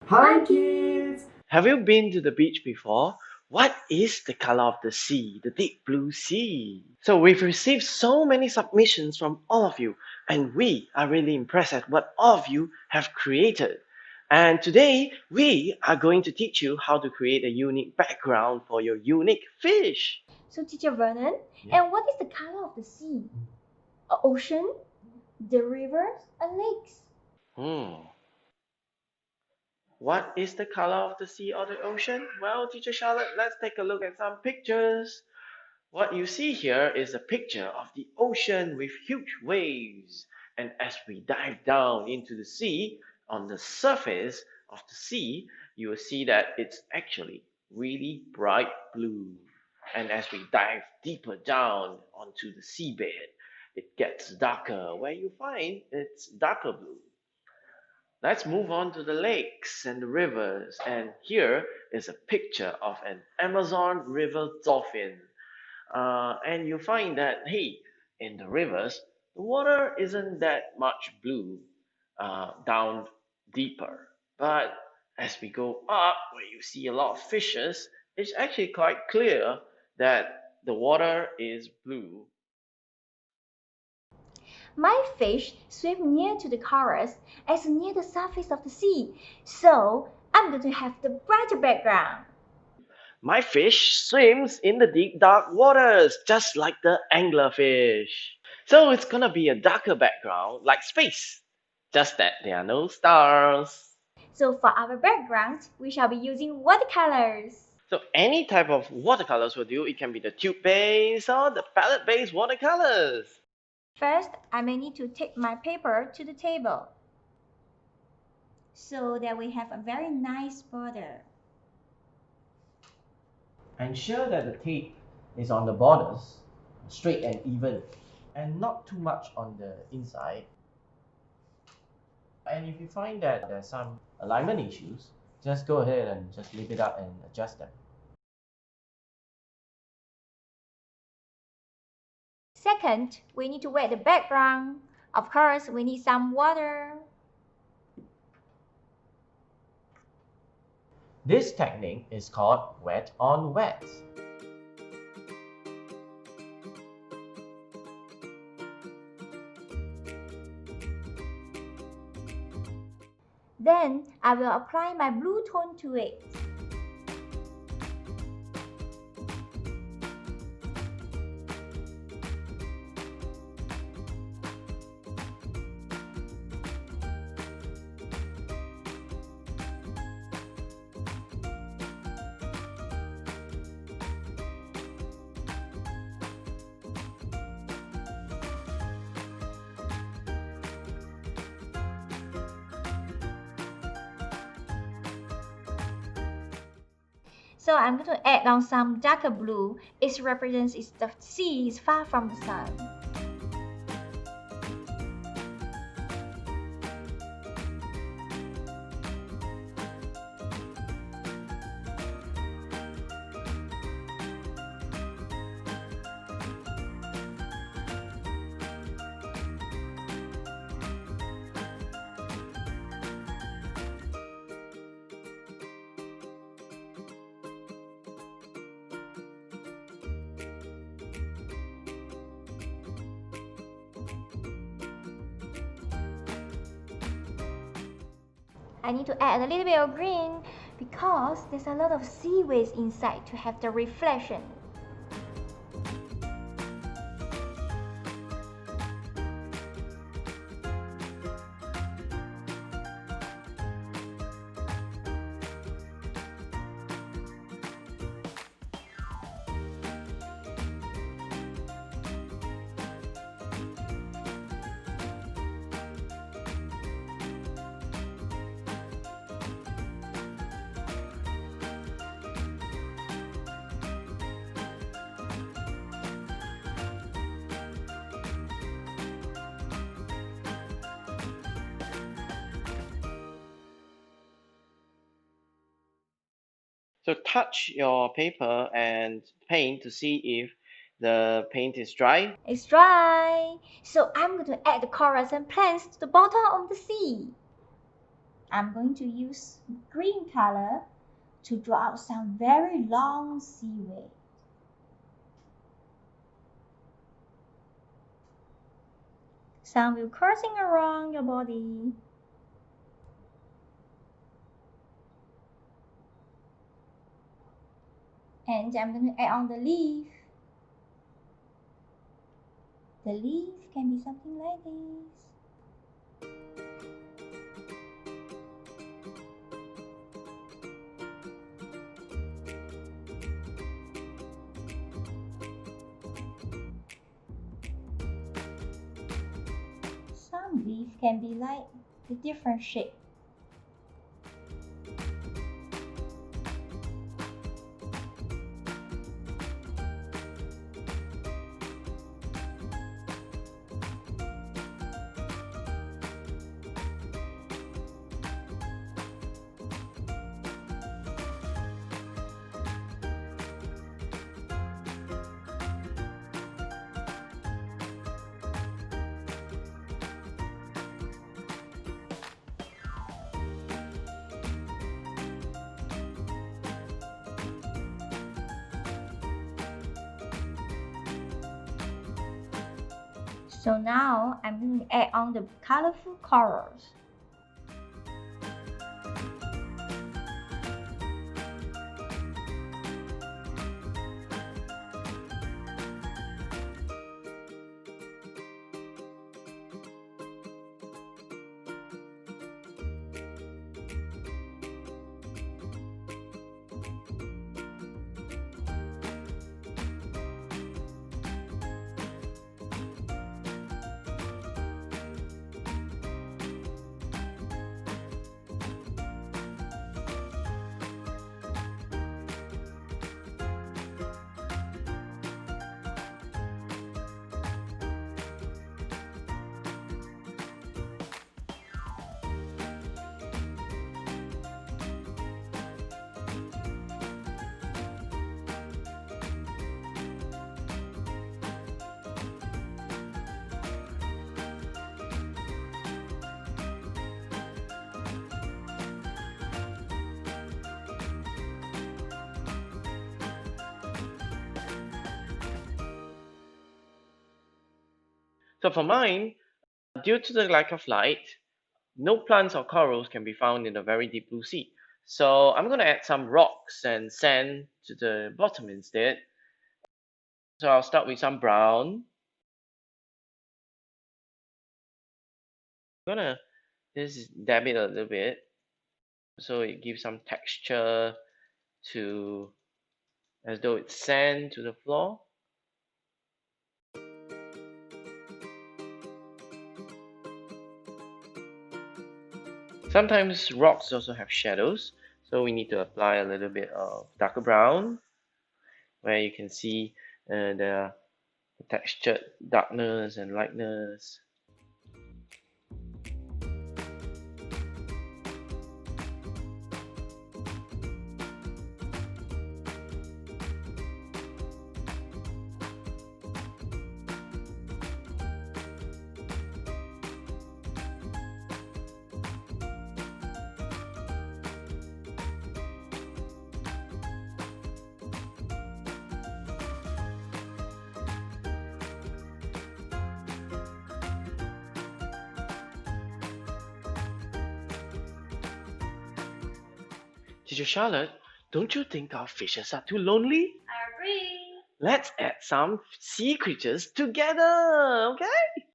Hi kids! Have you been to the beach before? What is the color of the sea, the deep blue sea? So we've received so many submissions from all of you, and we are really impressed at what all of you have created. And today we are going to teach you how to create a unique background for your unique fish. So Teacher Vernon, Yeah. and what is the color of the sea? A ocean? The rivers? And lakes? What is the color of the sea or the ocean? Well, Teacher Charlotte, let's take a look at some pictures. What you see here is a picture of the ocean with huge waves. And as we dive down into the sea, on the surface of the sea, you will see that it's actually really bright blue. And as we dive deeper down onto the seabed, it gets darker, where you find it's darker blue. Let's move on to the lakes and the rivers. And here is a picture of an Amazon river dolphin. And you find that, hey, in the rivers, the water isn't that much blue down deeper. But as we go up, where you see a lot of fishes, it's actually quite clear that the water is blue. My fish swim near to the corals as near the surface of the sea, so I'm going to have the brighter background. My fish swims in the deep dark waters, just like the anglerfish. So it's gonna be a darker background, like space. Just that there are no stars. So for our background, we shall be using watercolors. So any type of watercolors will do. It can be the tube-based or the palette-based watercolors. First, I may need to take my paper to the table so that we have a very nice border. Ensure that the tape is on the borders, straight and even, and not too much on the inside. And if you find that there's some alignment issues, just go ahead and just leave it up and adjust them. Second, we need to wet the background. Of course, we need some water. This technique is called wet on wet. Then, I will apply my blue tone to it. So I'm going to add on some darker blue. It represents the sea is far from the sun. I need to add a little bit of green because there's a lot of sea waves inside to have the reflection. So touch your paper and paint to see if the paint is dry. It's dry. So I'm going to add the corals and plants to the bottom of the sea. I'm going to use green color to draw out some very long seaway. Some will crossing around your body. And I'm going to add on the leaf. The leaf can be something like this. Some leaf can be like the different shape. So now I'm going to add on the colorful colors. So for mine, due to the lack of light, no plants or corals can be found in the very deep blue sea. So I'm going to add some rocks and sand to the bottom instead. So I'll start with some brown. I'm gonna just dab it a little bit so it gives some texture to, as though it's sand to the floor. Sometimes rocks also have shadows, so we need to apply a little bit of darker brown, where you can see the textured darkness and lightness. Teacher Charlotte, don't you think our fishes are too lonely? I agree. Let's add some sea creatures together, okay?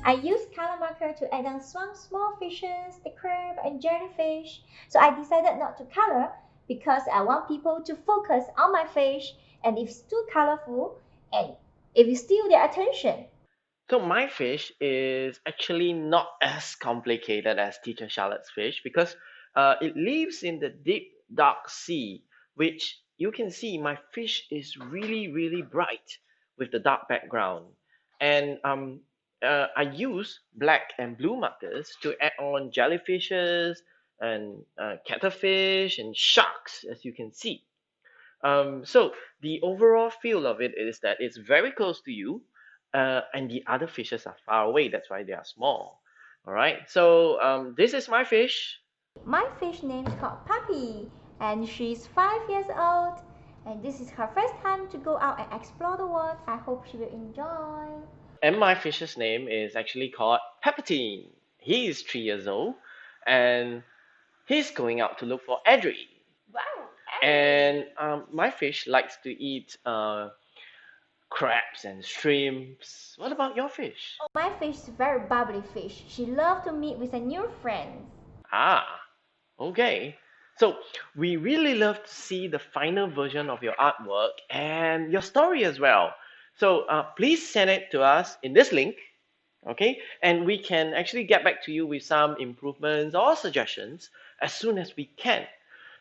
I used color marker to add on some small fishes, the crab and jellyfish. So I decided not to color because I want people to focus on my fish, and if it's too colorful and if it steals their attention. So my fish is actually not as complicated as Teacher Charlotte's fish because it lives in the deep dark sea which you can see my fish is really bright with the dark background. And I use black and blue markers to add on jellyfishes and cuttlefish and sharks, as you can see. So the overall feel of it is that it's very close to you, and the other fishes are far away. That's why they are small. All right. So this is my fish. My fish name is called Puppy, and she's 5 years old. And this is her first time to go out and explore the world. I hope she will enjoy. And my fish's name is actually called Peppertine. He is 3 years old, and he's going out to look for Adri. Wow! And my fish likes to eat crabs and shrimps. What about your fish? My fish is a very bubbly fish. She loves to meet with her new friends. Ah, okay. So we really love to see the final version of your artwork and your story as well. So please send it to us in this link, okay? And we can actually get back to you with some improvements or suggestions as soon as we can.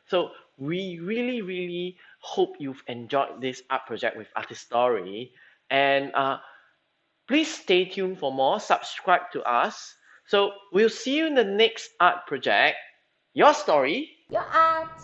So we really hope you've enjoyed this art project with Artistori. And please stay tuned for more. Subscribe to us. So we'll see you in the next art project. Your story. Your art.